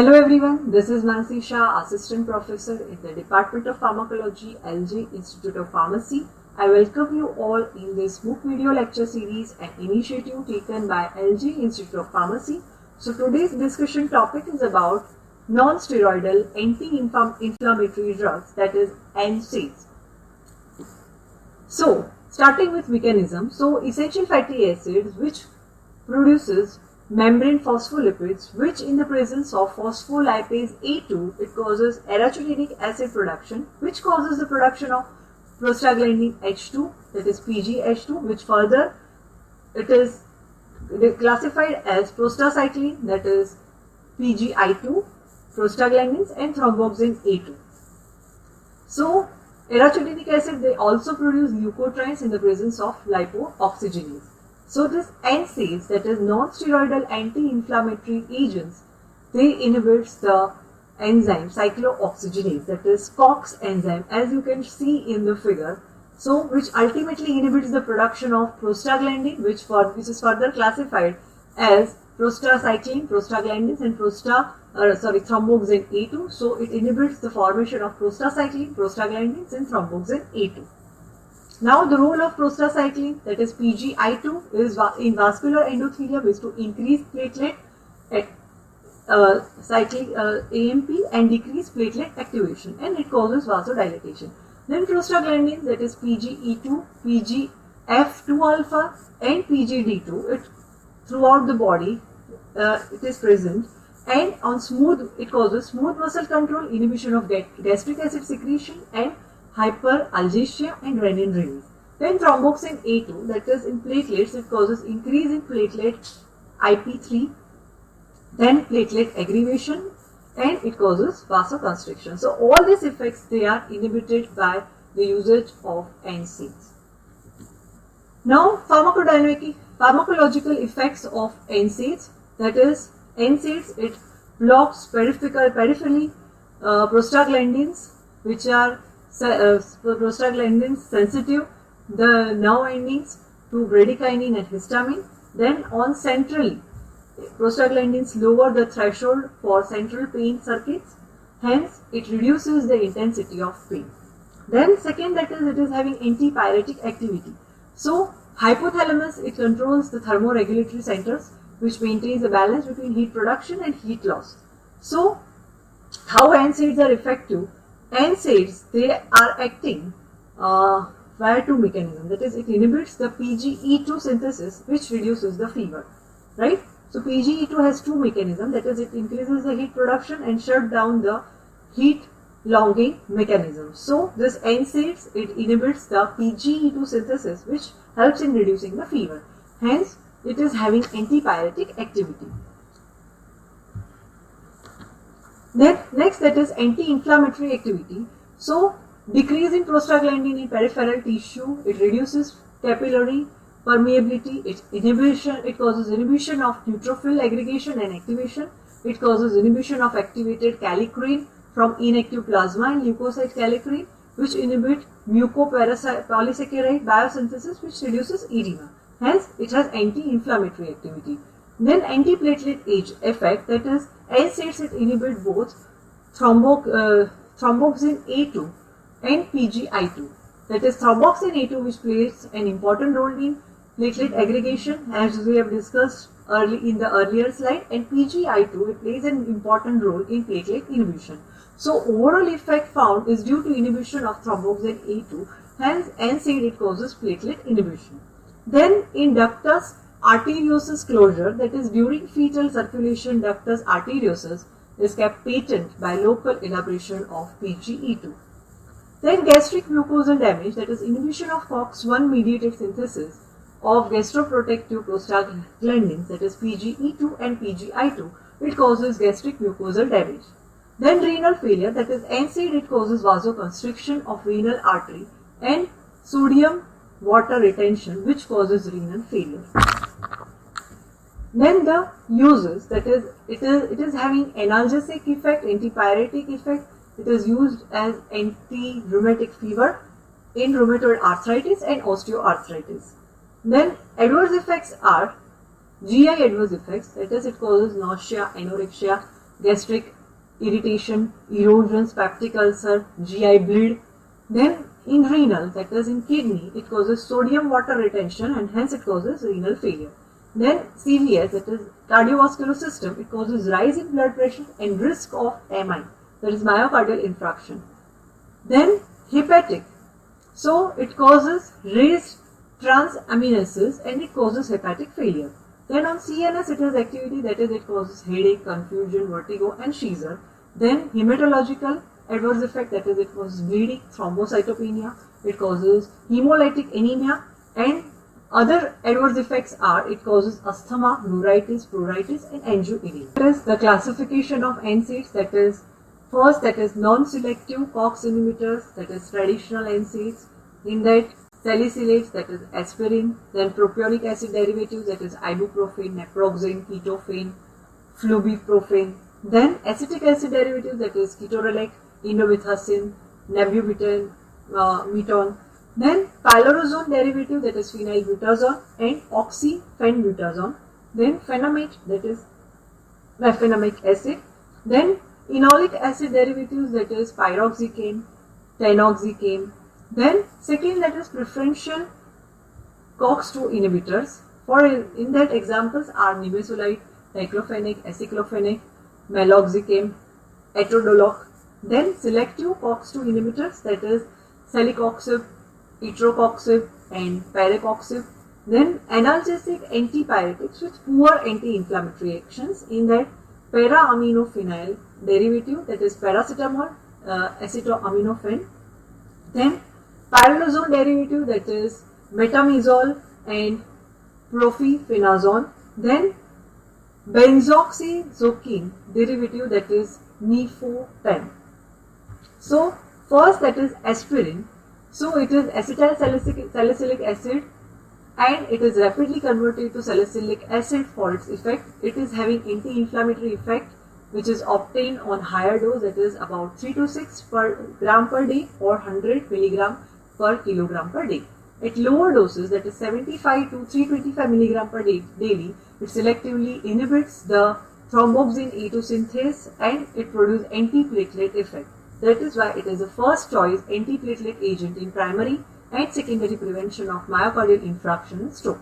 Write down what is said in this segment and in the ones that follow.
Hello everyone, this is Nancy Shah, Assistant Professor in the Department of Pharmacology, LG Institute of Pharmacy. I welcome you all in this MOOC video lecture series, an initiative taken by LG Institute of Pharmacy. So today's discussion topic is about non-steroidal anti-inflammatory drugs, that is NSAIDs. So starting with mechanism, so essential fatty acids which produces membrane phospholipids, which in the presence of phospholipase A2, it causes arachidonic acid production, which causes the production of prostaglandin H2, that is PGH2, which further it is classified as prostacyclin, that is PGI2, prostaglandins and thromboxane A2. So arachidonic acid, they also produce leukotrienes in the presence of lipooxygenase. So this NSAIDs, that is non-steroidal anti-inflammatory agents, they inhibit the enzyme cyclooxygenase, that is COX enzyme, as you can see in the figure. So which ultimately inhibits the production of prostaglandin, which is further classified as prostacyclin, prostaglandins and thromboxane A2. So it inhibits the formation of prostacyclin, prostaglandins and thromboxane A2. Now the role of prostacyclin, that is PGI2, is in vascular endothelium is to increase platelet cyclic AMP and decrease platelet activation, and it causes vasodilatation. Then prostaglandins, that is PGE2, PGF2 alpha and PGD2, it throughout the body it is present, and on it causes smooth muscle control, inhibition of gastric acid secretion and hyperalgesia and renin release. Then thromboxane A2, that is in platelets, it causes increase in platelet IP3, then platelet aggregation, and it causes vasoconstriction. So all these effects, they are inhibited by the usage of NSAIDs. Now pharmacological effects of NSAIDs, that is NSAIDs, it blocks peripherally prostaglandins, which are prostaglandins sensitive the nerve endings to bradykinin and histamine. Then on centrally, prostaglandins lower the threshold for central pain circuits, hence it reduces the intensity of pain. Then second, that is it is having antipyretic activity. So hypothalamus, it controls the thermoregulatory centers, which maintains a balance between heat production and heat loss. So how NSAIDs are effective? NSAIDs, they are acting via two mechanisms, that is it inhibits the PGE2 synthesis, which reduces the fever, right? So PGE2 has two mechanisms, that is it increases the heat production and shut down the heat longing mechanism. So this NSAIDs, it inhibits the PGE2 synthesis, which helps in reducing the fever, hence it is having antipyretic activity. Then next, that is anti-inflammatory activity. So decrease in prostaglandin in peripheral tissue, it reduces capillary permeability, it causes inhibition of neutrophil aggregation and activation, it causes inhibition of activated kallikrein from inactive plasma and leukocyte kallikrein, which inhibit mucopolysaccharide biosynthesis, which reduces edema. Hence it has anti-inflammatory activity. Then antiplatelet effect, that is NSAIDs, it inhibit both thromboxane A2 and PGI2. That is thromboxane A2, which plays an important role in platelet aggregation, as we have discussed in the earlier slide, and PGI2, it plays an important role in platelet inhibition. So overall effect found is due to inhibition of thromboxane A2, hence NSAID, it causes platelet inhibition. Then in ductus arteriosus closure, that is during fetal circulation, ductus arteriosus is kept patent by local elaboration of PGE2. Then gastric mucosal damage, that is inhibition of COX-1 mediated synthesis of gastroprotective prostaglandins, that is PGE2 and PGI2, it causes gastric mucosal damage. Then renal failure, that is NSAID, it causes vasoconstriction of renal artery and sodium water retention, which causes renal failure. Then the uses, that is it is having analgesic effect, antipyretic effect, it is used as anti-rheumatic fever in rheumatoid arthritis and osteoarthritis. Then adverse effects are GI adverse effects, that is it causes nausea, anorexia, gastric irritation, erosions, peptic ulcer, GI bleed. Then in renal, that is in kidney, it causes sodium water retention and hence it causes renal failure. Then CVS, that is cardiovascular system, it causes rise in blood pressure and risk of MI, that is myocardial infarction. Then hepatic, so it causes raised transaminases and it causes hepatic failure. Then on CNS it has activity, that is it causes headache, confusion, vertigo and seizure. Then hematological adverse effect, that is it causes bleeding, thrombocytopenia, it causes hemolytic anemia, and other adverse effects are it causes asthma, neuritis, pruritus and angioedema. That is the classification of NSAIDs, that is first, that is non-selective COX inhibitors, that is traditional NSAIDs. In that salicylates, that is aspirin, then propionic acid derivatives, that is ibuprofen, naproxen, ketofen, flumifene, then acetic acid derivatives, that is ketorolac, indomethacin, nabubutan, metone, then pyrrolizone derivative, that is phenylbutazone and oxyphenbutazone, then phenamate, that is mefenamic acid, then enolic acid derivatives, that is pyroxicam, tanoxicam. Then second, that is preferential COX-2 inhibitors. For in that examples are nimesulide, diclofenac, aceclofenac, meloxicam, etodolac. Then selective COX-2 inhibitors, that is celecoxib, etrocoxib and parecoxib. Then analgesic antipyretics with poor anti-inflammatory actions. In that para-aminophenyl derivative, that is paracetamol, acetaminophen. Then pyrrolizone derivative, that is metamizole and profenazone. Then benzoxazokine derivative, that is nifoten. So first, that is aspirin. So it is acetyl salicylic acid and it is rapidly converted to salicylic acid for its effect. It is having anti-inflammatory effect which is obtained on higher dose, that is about 3 to 6 per gram per day or 100 milligram per kilogram per day. At lower doses, that is 75 to 325 milligram per day daily, it selectively inhibits the thromboxane A2 synthase and it produces antiplatelet effect. That is why it is the first choice antiplatelet agent in primary and secondary prevention of myocardial infarction and stroke.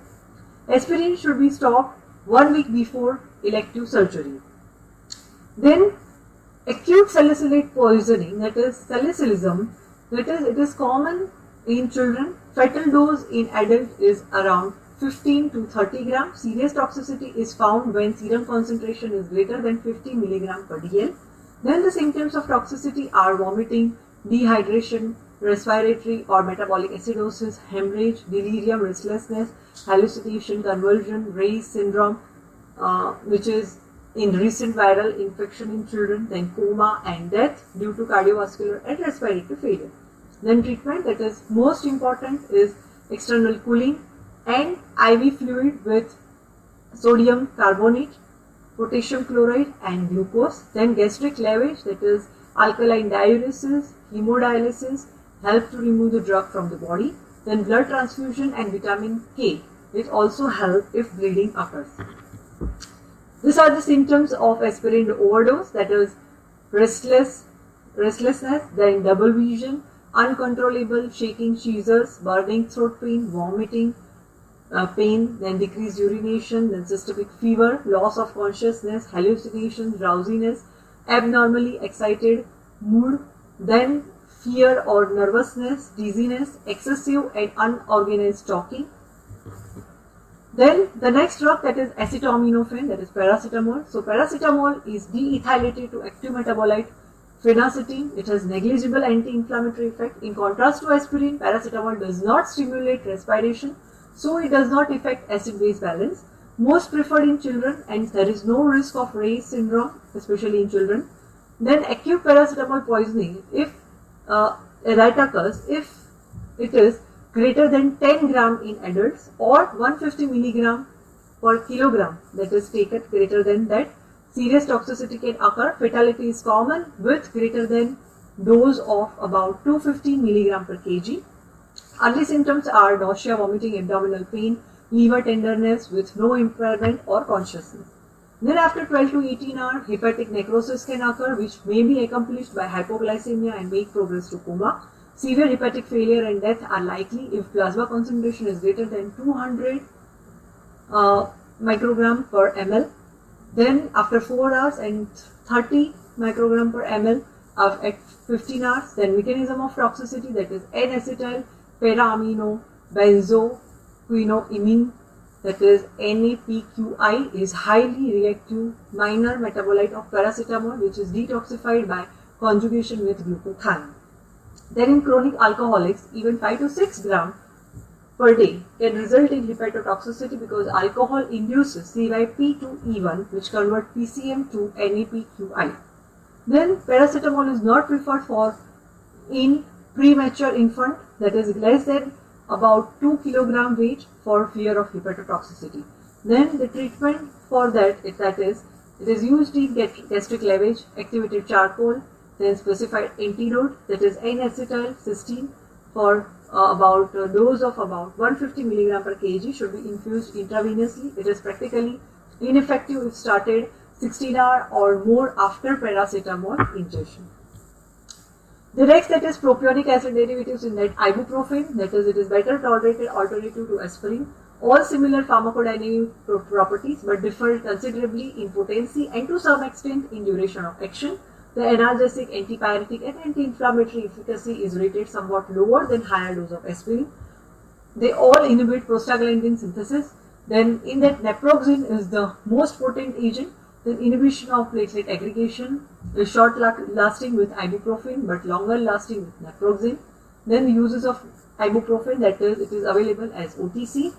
Aspirin should be stopped 1 week before elective surgery. Then acute salicylate poisoning, that is salicylism, that is it is common in children. Fatal dose in adult is around 15 to 30 grams. Serious toxicity is found when serum concentration is greater than 50 milligram per dl. Then the symptoms of toxicity are vomiting, dehydration, respiratory or metabolic acidosis, hemorrhage, delirium, restlessness, hallucination, convulsion, Ray's syndrome, which is in recent viral infection in children, then coma and death due to cardiovascular and respiratory failure. Then treatment, that is most important, is external cooling and IV fluid with sodium carbonate, potassium chloride and glucose. Then gastric lavage, that is alkaline diuresis, hemodialysis, help to remove the drug from the body. Then blood transfusion and vitamin K, which also help if bleeding occurs. These are the symptoms of aspirin overdose, that is restlessness, then double vision, uncontrollable shaking, seizures, burning throat pain, vomiting, pain, then decreased urination, then systemic fever, loss of consciousness, hallucinations, drowsiness, abnormally excited mood, then fear or nervousness, dizziness, excessive and unorganized talking. Then the next drug, that is acetaminophen, that is paracetamol. So paracetamol is deethylated to active metabolite phenacetin. It has negligible anti-inflammatory effect. In contrast to aspirin, paracetamol does not stimulate respiration, so it does not affect acid-base balance. Most preferred in children, and there is no risk of Ray's syndrome, especially in children. Then acute paracetamol poisoning, if that occurs, if it is greater than 10 gram in adults or 150 milligram per kilogram, that is taken greater than that, serious toxicity can occur. Fatality is common with greater than dose of about 250 milligram per kg. Early symptoms are nausea, vomiting, abdominal pain, liver tenderness with no impairment or consciousness. Then after 12 to 18 hours, hepatic necrosis can occur, which may be accomplished by hypoglycemia and may progress to coma. Severe hepatic failure and death are likely if plasma concentration is greater than 200 microgram per ml. Then after 4 hours and 30 microgram per ml at 15 hours, then mechanism of toxicity, that is N-acetyl para-amino benzoquinoimine, that is NAPQI, is highly reactive minor metabolite of paracetamol, which is detoxified by conjugation with glutathione. Then in chronic alcoholics, even 5 to 6 grams per day can result in hepatotoxicity because alcohol induces CYP2E1, which convert PCM to NAPQI. Then paracetamol is not preferred for in premature infant, that is less than about 2 kilogram weight, for fear of hepatotoxicity. Then the treatment for that is it is used in gastric lavage, activated charcoal, then specified antidote, that is N-acetylcysteine, for about a dose of about 150 mg per kg should be infused intravenously. It is practically ineffective if started 16 hours or more after paracetamol ingestion. The next, that is propionic acid derivatives in that ibuprofen, that is it is better tolerated alternative to aspirin. All similar pharmacodynamic properties but differ considerably in potency and to some extent in duration of action. The analgesic, antipyretic and anti-inflammatory efficacy is rated somewhat lower than higher dose of aspirin. They all inhibit prostaglandin synthesis. Then in that naproxen is the most potent agent. Then inhibition of platelet aggregation is short lasting with ibuprofen but longer lasting with naproxen. Then the uses of ibuprofen, that is it is available as OTC.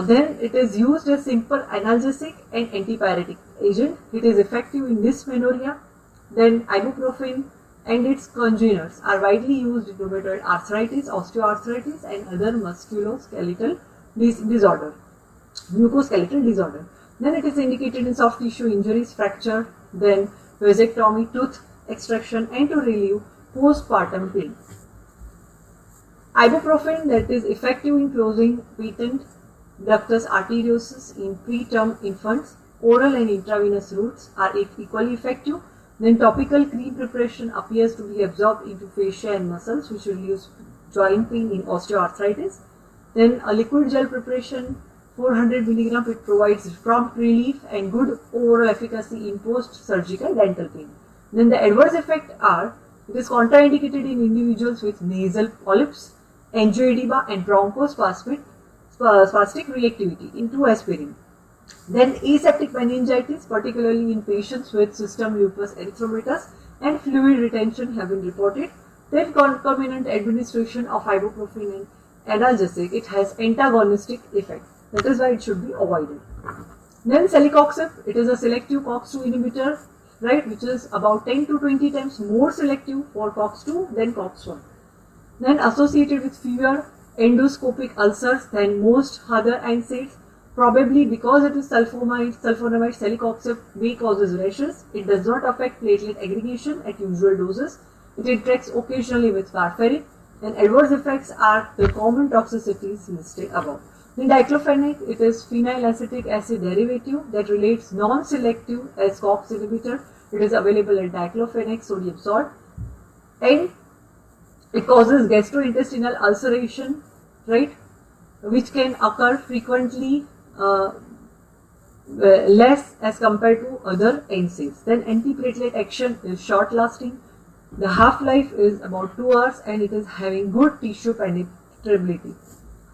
Then it is used as simple analgesic and antipyretic agent. It is effective in dysmenorrhea. Then ibuprofen and its congeners are widely used in rheumatoid arthritis, osteoarthritis and other musculoskeletal disorder, mucoskeletal disorder. Then it is indicated in soft tissue injuries, fracture, then vasectomy, tooth extraction and to relieve postpartum pain. Ibuprofen, that is effective in closing patent ductus arteriosus in preterm infants. Oral and intravenous routes are equally effective. Then topical cream preparation appears to be absorbed into fascia and muscles, which relieves joint pain in osteoarthritis. Then a liquid gel preparation, 400 mg, it provides prompt relief and good overall efficacy in post-surgical dental pain. Then the adverse effects are, it is contraindicated in individuals with nasal polyps, angioedema and bronchospastic reactivity into aspirin. Then aseptic meningitis, particularly in patients with system lupus erythematosus and fluid retention, have been reported. Then concomitant administration of ibuprofen and analgesic, it has antagonistic effect. That is why it should be avoided. Then celecoxib, it is a selective COX-2 inhibitor, right, which is about 10 to 20 times more selective for COX-2 than COX-1. Then associated with fewer endoscopic ulcers than most other NSAIDs, probably because it is sulfonamide, celecoxib may causes rashes. It does not affect platelet aggregation at usual doses. It interacts occasionally with warfarin, and adverse effects are the common toxicities listed above. In diclofenac, it is phenylacetic acid derivative that relates non-selective as COX inhibitor. It is available in diclofenac sodium salt, and it causes gastrointestinal ulceration, right, which can occur frequently, less as compared to other NSAIDs. Then antiplatelet action is short lasting. The half-life is about 2 hours and it is having good tissue penetrability.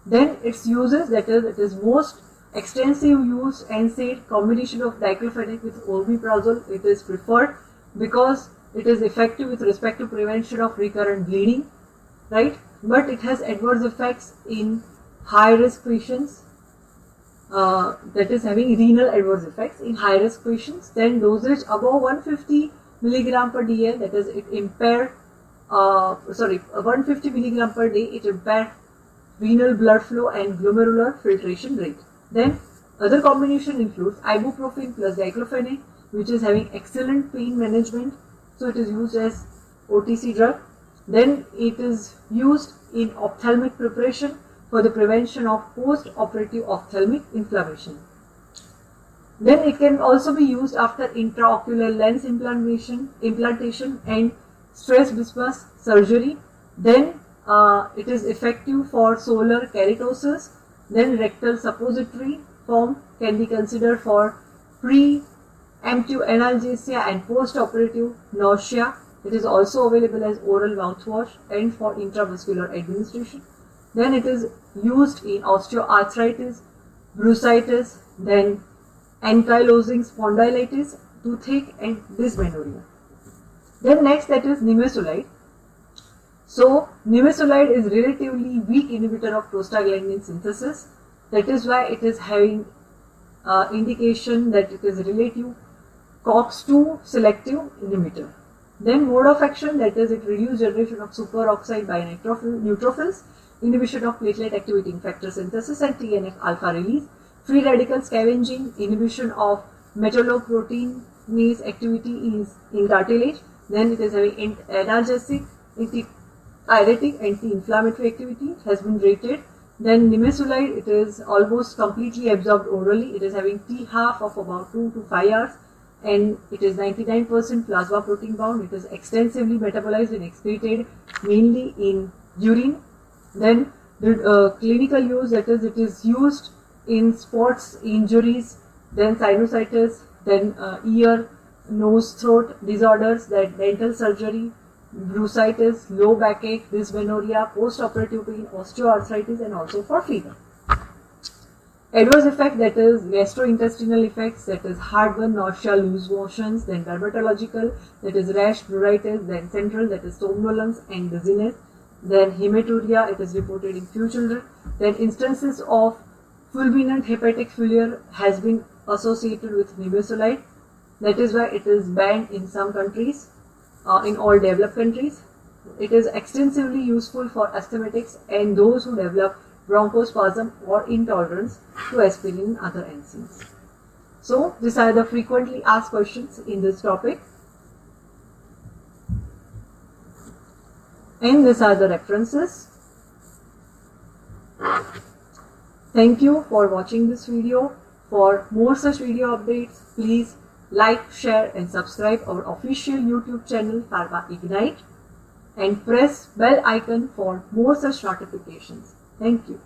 Then its uses, that is, it is most extensive use NSAID combination of diclofenac with omeprazole. It is preferred because it is effective with respect to prevention of recurrent bleeding, right? But it has adverse effects in high-risk patients, that is having renal adverse effects in high-risk patients. Then dosage above 150 mg per dl, that is it impair, 150 mg per day, it impair renal blood flow and glomerular filtration rate. Then other combination includes ibuprofen plus diclofenac, which is having excellent pain management, so it is used as OTC drug. Then it is used in ophthalmic preparation for the prevention of post-operative ophthalmic inflammation. Then it can also be used after intraocular lens implantation and stress bypass surgery. Then it is effective for solar keratosis. Then rectal suppository form can be considered for preemptive analgesia and post-operative nausea. It is also available as oral mouthwash and for intravascular administration. Then it is used in osteoarthritis, bursitis, then ankylosing spondylitis, toothache and dysmenorrhea. Then next, that is nimesulide. So nimesulide is relatively weak inhibitor of prostaglandin synthesis. That is why it is having indication that it is relative COX-2 selective inhibitor. Then mode of action, that is it reduces generation of superoxide by neutrophils, inhibition of platelet activating factor synthesis and TNF alpha release, free radical scavenging, inhibition of metalloproteinase activity is in cartilage. Then it is having analgesic, anti-pyretic, anti-inflammatory activity has been rated. Then nimesulide, it is almost completely absorbed orally. It is having T-half of about 2 to 5 hours and it is 99% plasma protein bound. It is extensively metabolized and excreted mainly in urine. Then the clinical use, that is it is used in sports injuries, then sinusitis, then ear, nose, throat disorders, then dental surgery, bursitis, low backache, dysmenorrhea, post-operative pain, osteoarthritis and also for fever. Adverse effect, that is gastrointestinal effects, that is heartburn, nausea, loose motions, then dermatological, that is rash, pruritus, then central, that is somnolence and dizziness, then hematuria, it is reported in few children, then instances of fulminant hepatic failure has been associated with nimesulide. That is why it is banned in some countries, in all developed countries. It is extensively useful for asthmatics and those who develop bronchospasm or intolerance to aspirin and other enzymes. So these are the frequently asked questions in this topic. And these are the references. Thank you for watching this video. For more such video updates, please like, share and subscribe our official YouTube channel Pharma Ignite and press bell icon for more such notifications. Thank you.